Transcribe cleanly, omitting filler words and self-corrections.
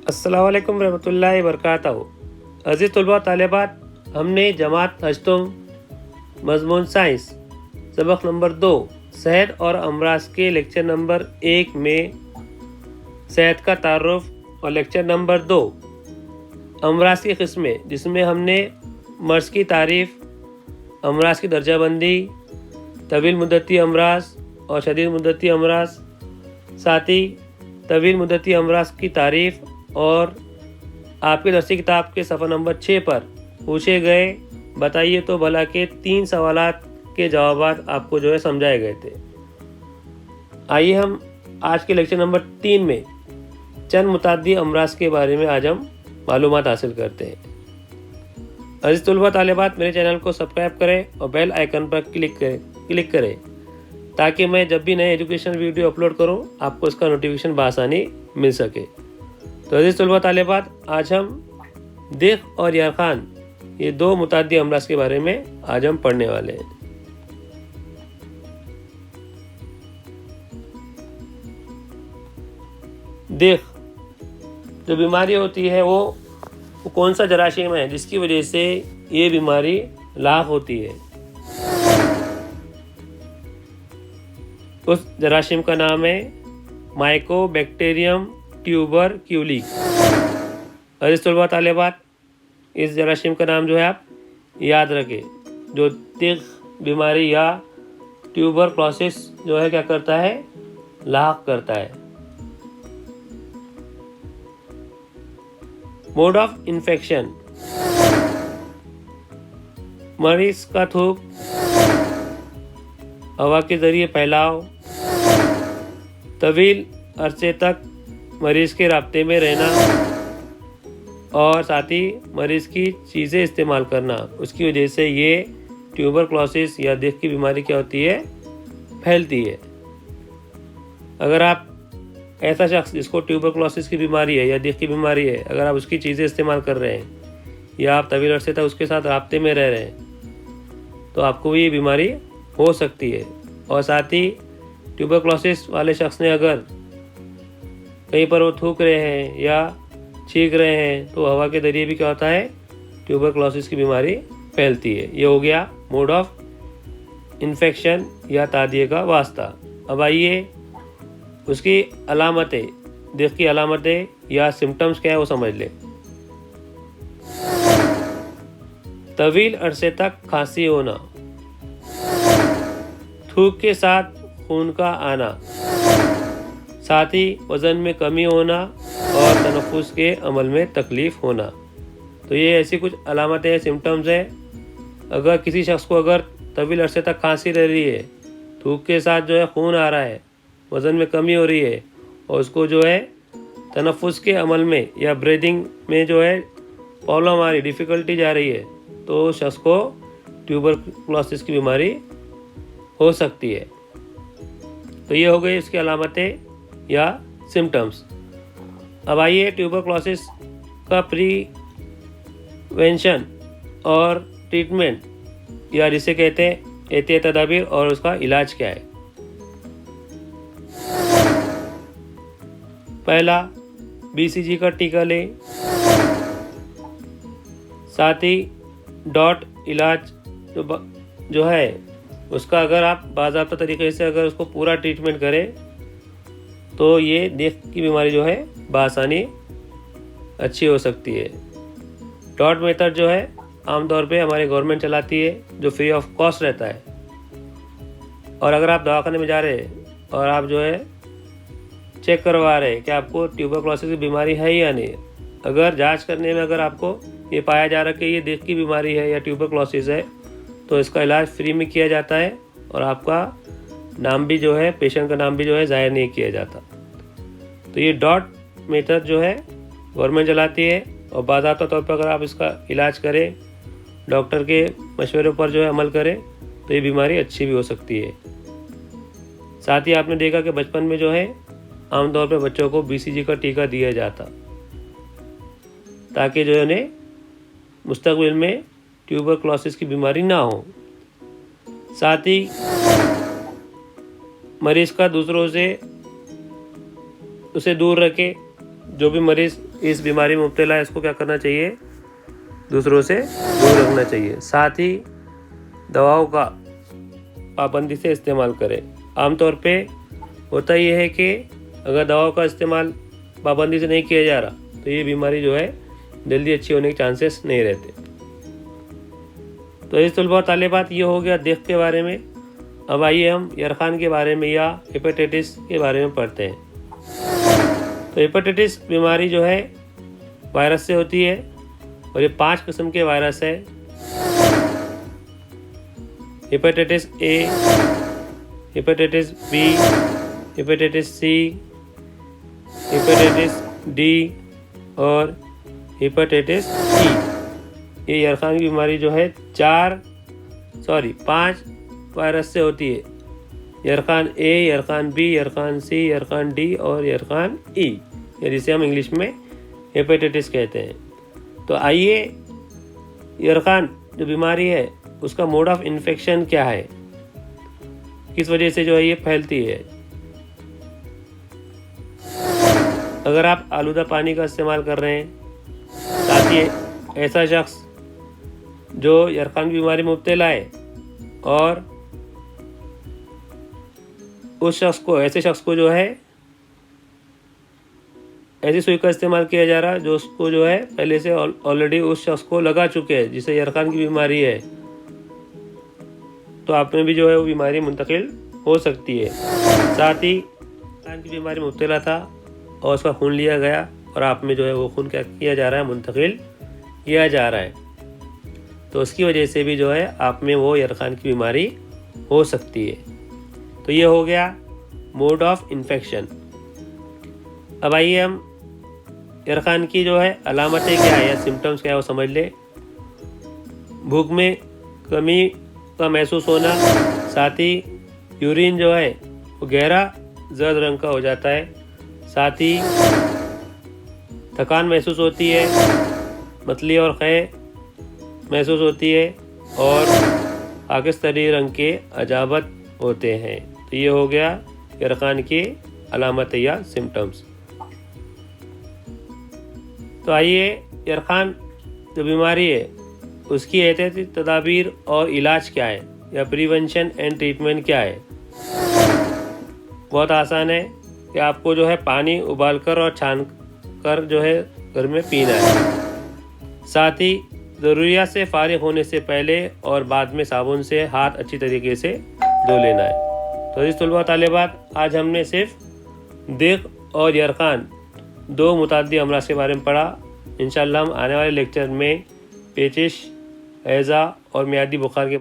अस्सलाम वालेकुम रहमतुल्लाहि वबरकातहू। अज़ीज़ तलबा तालिबात, हमने जमात हजतुम मज़मून साइंस सबक नंबर 2 सेहत और अमराज के लेक्चर नंबर 1 में सेहत का तारुफ और लेक्चर नंबर 2 अमराज की किस्में, जिसमें हमने मर्ज़ की तारीफ़, अमराज की दर्जाबंदी, तवील मुद्दती अमराज और शदीद मुद्दती अमराज, साथ ही तवील मुद्दती अमराज की तारीफ़ और आपकी दरसी किताब के सफ़ा नंबर 6 पर पूछे गए बताइए तो भला के 3 सवालात के जवाबात आपको समझाए गए थे। आइए हम आज के लेक्चर नंबर 3 में चंद मुताद्दी अमराज के बारे में आज हम मालूमात हासिल करते हैं। अज़ीज़ तलबा तालिबात, मेरे चैनल को सब्सक्राइब करें और बेल आइकन पर क्लिक करें ताकि मैं जब भी नए एजुकेशन वीडियो अपलोड करूं आपको इसका नोटिफिकेशन बआसानी मिल सके। तो अज़ीज़ तलबा तालिबात, आज हम दिख और यारखान, ये 2 मुताद्दी अमराज के बारे में आज हम पढ़ने वाले हैं। दिख जो बीमारी होती है वो कौन सा जरासीम है जिसकी वजह से ये बीमारी लाक होती है। उस जरासीम का नाम है माइकोबैक्टीरियम ट्यूबरक्यूली। अज़ीज़ तलबा तालिबात, इस जरासीम का नाम आप याद रखें, जो दिख बीमारी या ट्यूबरक्लोसिस क्या करता है, लाक करता है। मोड ऑफ इन्फेक्शन, मरीज का थूक, हवा के जरिए फैलाव, तवील अरसे तक मरीज के राब्ते में रहना और साथ ही मरीज की चीज़ें इस्तेमाल करना, उसकी वजह से ये ट्यूबरक्लोसिस या दिख की बीमारी होती है, फैलती है। अगर आप ऐसा शख्स जिसको ट्यूबरक्लोसिस की बीमारी है या दिख की बीमारी है, अगर आप उसकी चीज़ें इस्तेमाल कर रहे हैं या आप तवील अरसे तक उसके साथ राब्ते में रह रहे हैं तो आपको ये बीमारी हो सकती है। और साथ ही ट्यूबरक्लोसिस वाले शख्स ने अगर कहीं पर वो थूक रहे हैं या छींक रहे हैं तो हवा के जरिए भी होता है, ट्यूबरक्लोसिस की बीमारी फैलती है। ये हो गया मोड ऑफ इन्फेक्शन या तादिये का वास्ता। अब आइए उसकी अलामतें, दिख की अलामतें या सिम्टम्स क्या है वो समझ ले। तवील अरसे तक खांसी होना, थूक के साथ खून का आना, साथ ही वज़न में कमी होना और तनफ़ुस के अमल में तकलीफ़ होना। तो ये ऐसी कुछ अलामतें, सिम्टम्स हैं। अगर किसी शख्स को अगर तवील अरसे तक खांसी रह रही है, थूक के साथ खून आ रहा है, वज़न में कमी हो रही है और उसको तनफ़ुस के अमल में या ब्रीदिंग में प्रॉब्लम आ रही, डिफ़िकल्टी जा रही है, तो शख्स को ट्यूबरक्लोसिस की बीमारी हो सकती है। तो ये हो गई इसकी अलामतें या सिम्टम्स। अब आइए ट्यूबरक्लोसिस का प्रिवेंशन और ट्रीटमेंट या जिसे कहते हैं एहतियाती तदाबीर और उसका इलाज क्या है। पहला, BCG का टीका लें। साथ ही डॉट इलाज जो है उसका अगर आप बाज़ाब्ता तरीके से अगर उसको पूरा ट्रीटमेंट करें तो ये दिख की बीमारी बआसानी अच्छी हो सकती है। डॉट मेथड आमतौर पे हमारी गवर्नमेंट चलाती है, जो फ्री ऑफ कॉस्ट रहता है। और अगर आप दवाखाने में जा रहे हैं और आप चेक करवा रहे हैं कि आपको ट्यूबरक्लोसिस की बीमारी है या नहीं, अगर जांच करने में अगर आपको ये पाया जा रहा है कि ये दिख की बीमारी है या ट्यूबरक्लोसिस है तो इसका इलाज फ्री में किया जाता है और आपका नाम भी पेशेंट का नाम भी ज़ाहिर नहीं किया जाता। तो ये डॉट मेथड गवर्नमेंट चलाती है और बाज़ाब्ता तौर पर अगर आप इसका इलाज करें, डॉक्टर के मशवरे पर अमल करें तो ये बीमारी अच्छी भी हो सकती है। साथ ही आपने देखा कि बचपन में आमतौर पर बच्चों को BCG का टीका दिया जाता ताकि उन्हें मुस्तकबिल में ट्यूबरक्लोसिस की बीमारी ना हो। साथ ही मरीज़ का दूसरों से उसे दूर रखे, जो भी मरीज़ इस बीमारी में मुब्तला है इसको क्या करना चाहिए, दूसरों से दूर रखना चाहिए। साथ ही दवाओं का पाबंदी से इस्तेमाल करें। आमतौर पे होता ये है कि अगर दवाओं का इस्तेमाल पाबंदी से नहीं किया जा रहा तो ये बीमारी जो है जल्दी अच्छी होने के चांसेस नहीं रहते। तो इस तलबा तालिबात ये हो गया देख के बारे में। अब आइए हम यरखान के बारे में या हेपेटाइटिस के बारे में पढ़ते हैं। तो हेपेटाइटिस बीमारी जो है वायरस से होती है और ये 5 किस्म के वायरस है। Hepatitis A, hepatitis B, hepatitis C, hepatitis D और हेपेटाइटिस ई। ये यरखान की बीमारी जो है 5 वायरस से होती है। यरखान ए, यरखान बी, यरखान सी, यरखान डी और यरखान ई, जिसे हम इंग्लिश में हेपेटाइटिस कहते हैं। तो आइए यरखान जो बीमारी है उसका मोड ऑफ इन्फेक्शन क्या है, किस वजह से जो है ये फैलती है। अगर आप आलूदा पानी का इस्तेमाल कर रहे हैं, साथ ही ऐसा शख्स जो यरखान की बीमारी में मुब्तला है और ऐसे शख्स को जो है ऐसी सुई का इस्तेमाल किया जा रहा है जो उसको जो है पहले से ऑलरेडी उस शख्स को लगा चुके हैं जिसे यरखान की बीमारी है, तो आप में भी जो है वो बीमारी मुंतकिल हो सकती है। साथ ही यरखान की बीमारी में मुब्तला था और उसका खून लिया गया और आप में जो है वो खून क्या किया जा रहा है, मुंतकिल किया जा रहा है, तो उसकी वजह से भी जो है आप में वो यरखान की बीमारी हो सकती है। तो ये हो गया मोड ऑफ इन्फेक्शन। अब आइए हम यरखान की जो है अलामतें क्या है या सिम्टम्स क्या है वो समझ ले। भूख में कमी का महसूस होना, साथ ही यूरिन जो है वो गहरा जर्द रंग का हो जाता है, साथ ही थकान महसूस होती है, मतली और खे महसूस होती है और खाकिस्तानी रंग के अजाबत होते हैं। तो ये हो गया यरखान की अलामत या सिम्टम्स। तो आइए यरखान जो बीमारी है उसकी एहतियाती तदाबीर और इलाज क्या है या प्रिवेंशन एंड ट्रीटमेंट क्या है। बहुत आसान है कि आपको जो है पानी उबालकर और छान कर जो है घर में पीना है। साथ ही ज़रूरियात से फारिग होने से पहले और बाद में साबुन से हाथ अच्छी तरीके से धो लेना है। तो इस तलबा तालिबात आज हमने सिर्फ देख और यरखान 2 मुताद्दी अमराज के बारे में पढ़ा। इंशाअल्लाह हम आने वाले लेक्चर में पेचिश, हैज़ा और मियादी बुखार के